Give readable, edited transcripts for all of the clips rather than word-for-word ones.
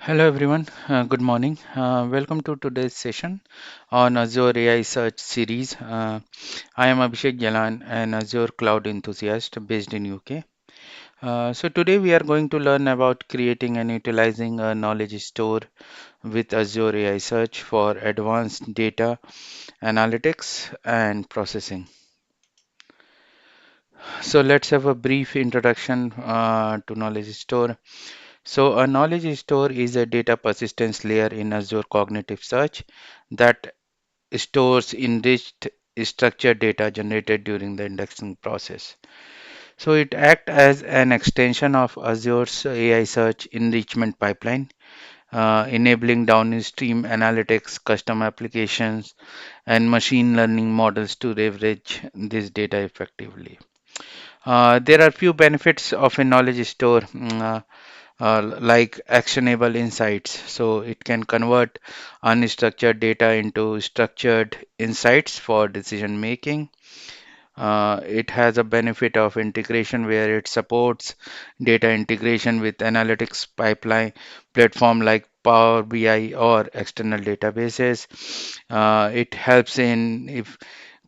Hello everyone, good morning. Welcome to today's session on Azure AI Search series. I am Abhishek Jalan, an Azure cloud enthusiast based in UK. So today we are going to learn about creating and utilizing a knowledge store with Azure AI Search for advanced data analytics and processing. So let's have a brief introduction to knowledge store. So a knowledge store is a data persistence layer in Azure Cognitive Search that stores enriched structured data generated during the indexing process. So it acts as an extension of Azure's AI search enrichment pipeline, enabling downstream analytics, custom applications, and machine learning models to leverage this data effectively. There are few benefits of a knowledge store. Like actionable insights. So it can convert unstructured data into structured insights for decision making. It has a benefit of integration where it supports data integration with analytics pipeline platform like Power BI or external databases. It helps in if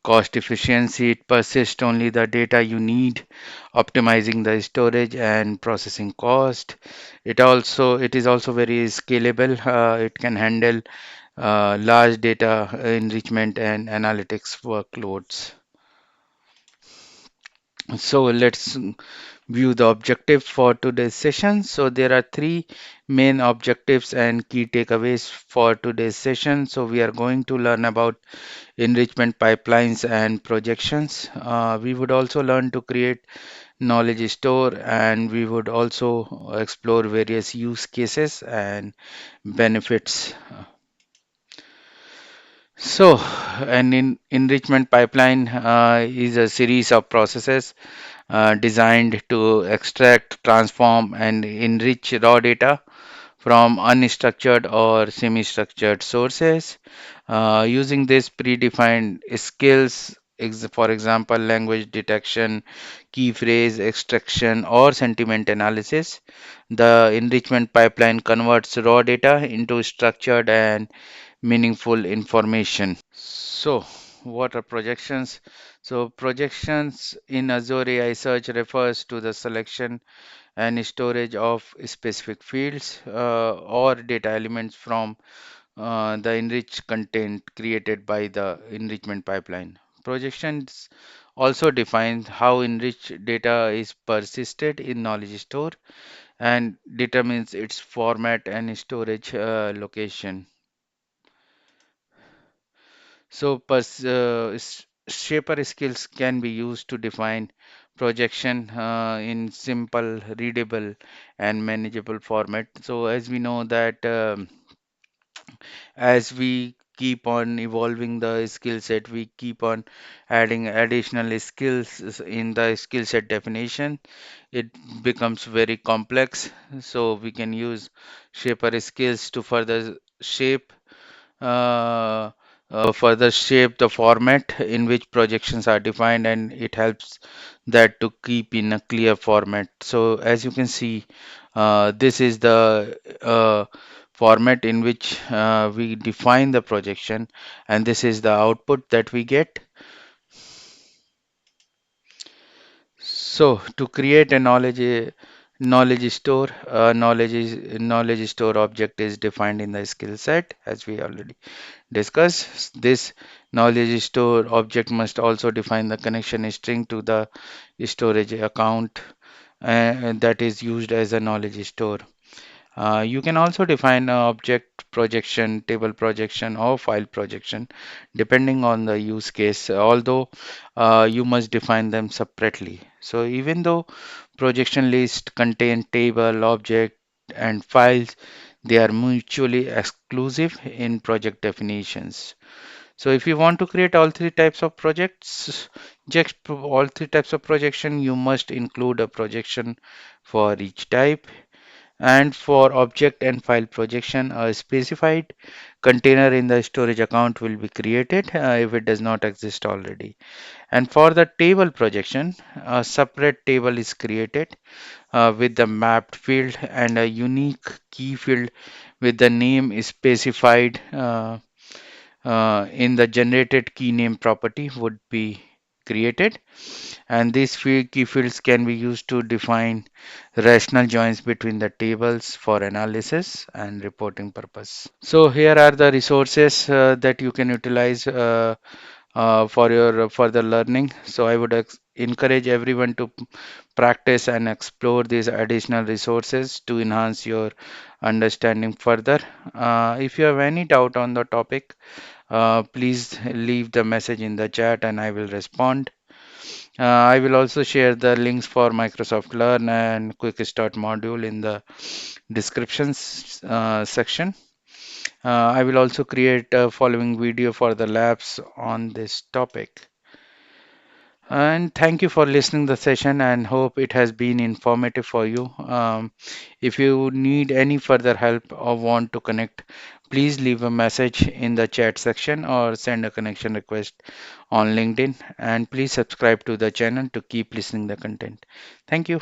cost efficiency, it persists only the data you need, optimizing the storage and processing cost. It is also very scalable. It can handle large data enrichment and analytics workloads. So let's view the objective for today's session. So there are three main objectives and key takeaways for today's session. So we are going to learn about enrichment pipelines and projections. We would also learn to create knowledge store, and we would also explore various use cases and benefits. So, an enrichment pipeline is a series of processes designed to extract, transform, and enrich raw data from unstructured or semi-structured sources. Using this predefined skills, for example, language detection, key phrase extraction, or sentiment analysis, the enrichment pipeline converts raw data into structured and meaningful information. So, what are projections? So, projections in Azure AI Search refers to the selection and storage of specific fields or data elements from the enriched content created by the enrichment pipeline. Projections also defines how enriched data is persisted in knowledge store and determines its format and storage location. So, shaper skills can be used to define projection in simple, readable, and manageable format. So, as we know that as we keep on evolving the skill set, we keep on adding additional skills in the skill set definition. It becomes very complex. So, we can use shaper skills to uh, further shape the format in which projections are defined, and it helps that to keep in a clear format. So as you can see, this is the format in which we define the projection, and this is the output that we get. So to create a knowledge store, knowledge store object is defined in the skill set as we already discuss. This knowledge store object must also define the connection string to the storage account that is used as a knowledge store. You can also define an object projection, table projection, or file projection depending on the use case, although you must define them separately. So even though projection list contain table, object, and files, they are mutually exclusive in project definitions. So if you want to create all three types of projects, all three types of projection, you must include a projection for each type. And for object and file projection, a specified container in the storage account will be created if it does not exist already. And for the table projection, a separate table is created with the mapped field, and a unique key field with the name is specified in the generated key name property would be created. And these key fields can be used to define rational joins between the tables for analysis and reporting purpose. So here are the resources that you can utilize for your further learning. So I would encourage everyone to practice and explore these additional resources to enhance your understanding further. If you have any doubt on the topic, please leave the message in the chat and I will respond. I will also share the links for Microsoft Learn and Quick Start module in the descriptions section. I will also create a following video for the labs on this topic. And thank you for listening the session and hope it has been informative for you. If you need any further help or want to connect, please leave a message in the chat section or send a connection request on LinkedIn. And please subscribe to the channel to keep listening the content. Thank you.